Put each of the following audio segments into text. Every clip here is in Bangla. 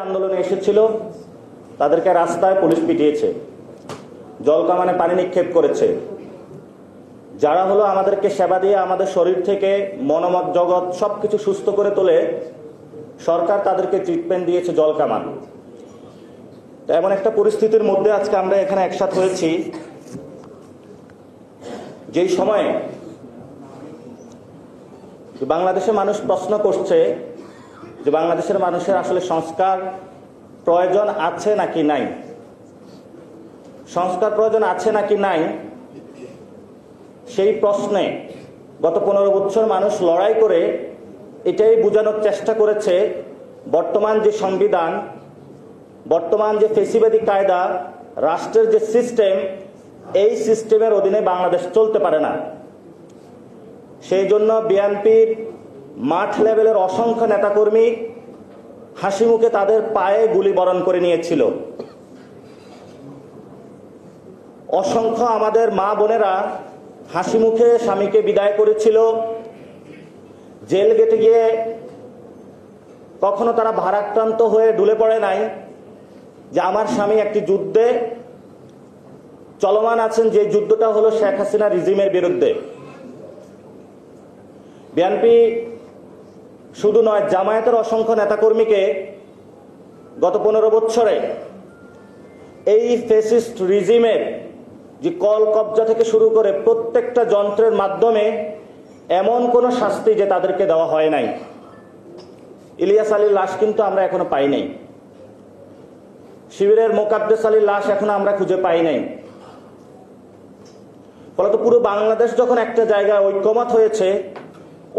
আন্দোলনে এসেছিল তাদেরকে রাস্তায় পুলিশ পিটিয়েছে, জলকামানে পানি নিক্ষেপ করেছে। যারা হলো আমাদেরকে সেবা দিয়ে আমাদের শরীর থেকে মনোমত জগৎ সবকিছু সুস্থ করে তোলে, সরকার তাদেরকে ট্রিটমেন্ট দিয়েছে জলকামান। তো এমন একটা পরিস্থিতির মধ্যে আজকে আমরা এখানে একসাথ হয়েছি, যেই সময়ে বাংলাদেশের মানুষ প্রশ্ন করছে যে বাংলাদেশের মানুষের আসলে সংস্কার প্রয়োজন আছে নাকি নাই, সংস্কার প্রয়োজন আছে নাকি নাই, সেই প্রশ্নে গত 15 বছর মানুষ লড়াই করে এটাই বোঝানোর চেষ্টা করেছে বর্তমান যে সংবিধান, বর্তমান যে ফেসিবাদী কায়দা, রাষ্ট্রের যে সিস্টেম, এই সিস্টেমের অধীনে বাংলাদেশ চলতে পারে না। সেই জন্য বিএনপির মাঠ লেভেলের অসংখ্য নেতাকর্মী হাসি মুখে তাদের পায়ে গুলি বরণ করে নিয়েছিল। অসংখ্য আমাদের মা বোনেরা হাসি মুখে স্বামীকে বিদায় করেছিল। জেল গেটে গিয়ে কখনো তারা ভারাক্রান্ত হয়ে ঢুলে পড়ে নাই যে আমার স্বামী একটি যুদ্ধে চলমান আছেন, যে যুদ্ধটা হলো শেখ হাসিনা রিজিমের বিরুদ্ধে। বিএনপি শুধু নয়, জামায়াতের অসংখ্য নেতাকর্মীকে গত 15 বছরে এই ফ্যাসিস্ট রিজিমের যে কল কবজা থেকে শুরু করে প্রত্যেকটা যন্ত্রের মাধ্যমে এমন কোনো শাস্তি যে তাদেরকে দেওয়া হয় নাই। ইলিয়াস আলীর লাশ কিন্তু আমরা এখনো পাই নাই, শিবিরের মোকাদ্দেস আলীর লাশ এখনো আমরা খুঁজে পাই নাই। ফলত পুরো বাংলাদেশ যখন একটা জায়গায় ঐক্যমত হয়েছে,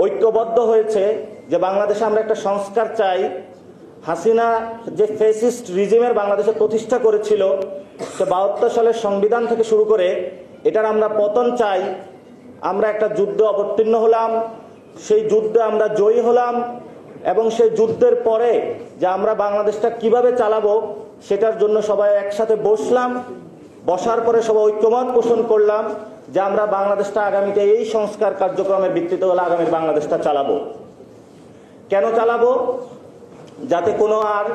ঐক্যবদ্ধ হয়েছে যে বাংলাদেশে আমরা একটা সংস্কার চাই, হাসিনা যে ফ্যাসিস্ট রিজিমের বাংলাদেশে প্রতিষ্ঠা করেছিল, সে 72 সালের সংবিধান থেকে শুরু করে এটার আমরা পতন চাই, আমরা একটা যুদ্ধে অবতীর্ণ হলাম, সেই যুদ্ধে আমরা জয়ী হলাম এবং সেই যুদ্ধের পরে যে আমরা বাংলাদেশটা কিভাবে চালাবো সেটার জন্য সবাই একসাথে বসলাম। বসার পরে সবাই ঐক্যমত পোষণ করলাম যে আমরা বাংলাদেশটা আগামীতে এই সংস্কার কার্যক্রমের ভিত্তিতে হলে আগামী বাংলাদেশটা চালাবো। কেন চালাবো? যাতে কোনো আর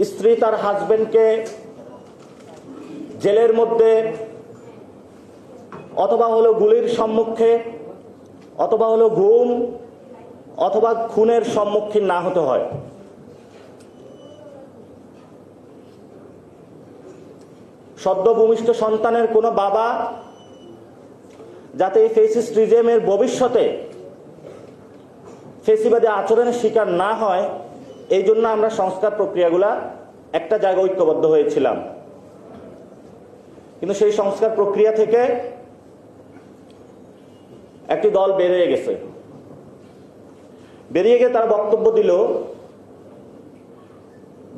স্ত্রী তার হাজবেন্ডকে জেলের মধ্যে অথবা হলো গুলির সম্মুখে অথবা হলো গুম অথবা খুনের সম্মুখীন না হতে হয়। সদ্য ভূমিষ্ঠ সন্তানের কোনো বাবা যাতে এই ফ্যাসিস্ট রিজিমের ভবিষ্যতে ফেসিবাদী আচরণের শিকার না হয়, এই জন্য আমরা সংস্কার প্রক্রিয়াগুলা একটা জায়গায় ঐক্যবদ্ধ হয়েছিলাম। কিন্তু সেই সংস্কার প্রক্রিয়া থেকে একটি দল বেরিয়ে গেছে। বেরিয়ে গিয়ে তারা বক্তব্য দিল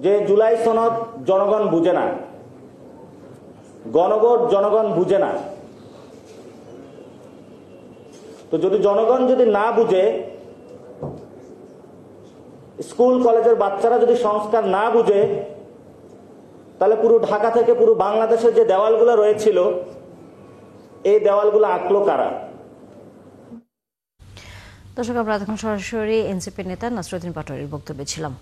যে জুলাই সনদ জনগণ বুঝে না, জনগণ বুঝে না। তো যদি জনগণ যদি না বুঝে, স্কুল কলেজের বাচ্চারা যদি সংস্কার না বুঝে, তাহলে পুরো ঢাকা থেকে পুরো বাংলাদেশের যে দেওয়ালগুলো রয়েছিল, এই দেওয়ালগুলো আঁকলো কারা? দর্শক, আমরা এখন সরাসরি এনসিপি নেতা নাসরুদ্দিন পাটোয়ারির বক্তব্যে ছিলাম।